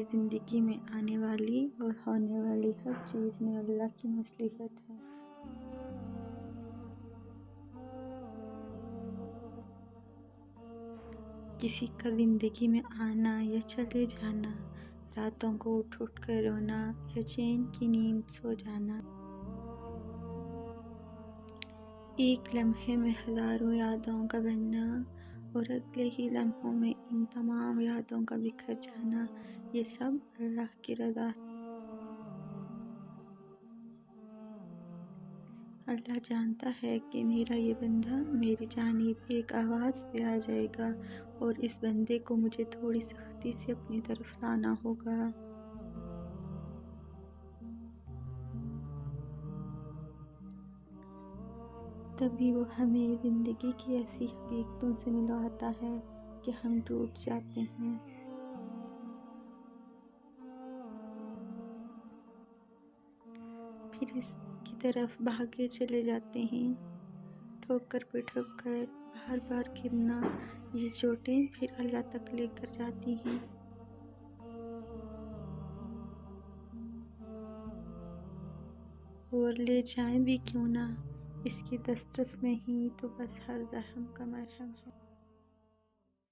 میری زندگی میں آنے والی اور ہونے والی ہر چیز میں اللہ کی مصلحت ہے۔ کسی کا زندگی میں آنا یا چلے جانا، راتوں کو اٹھ اٹھ کر رونا یا چین کی نیند سو جانا، ایک لمحے میں ہزاروں یادوں کا بننا اور اگلے ہی لمحوں میں ان تمام یادوں کا بکھر جانا، یہ سب اللہ کی رضا ہے۔ اللہ جانتا ہے کہ میرا یہ بندہ میری جانب ایک آواز پہ آ جائے گا اور اس بندے کو مجھے تھوڑی سختی سے اپنی طرف لانا ہوگا۔ تبھی وہ ہمیں زندگی کی ایسی حقیقتوں سے ملواتا ہے کہ ہم ٹوٹ جاتے ہیں۔ پھر اس کی طرف بھاگے چلے جاتے ہیں، ٹھوکر پہ ٹھوکر، بار بار گرنا، یہ چوٹیں پھر اللہ تک لے کر جاتی ہیں۔ اور لے جائیں بھی کیوں نہ، اس کی دسترس میں ہی تو بس ہر زخم کا مرہم ہے۔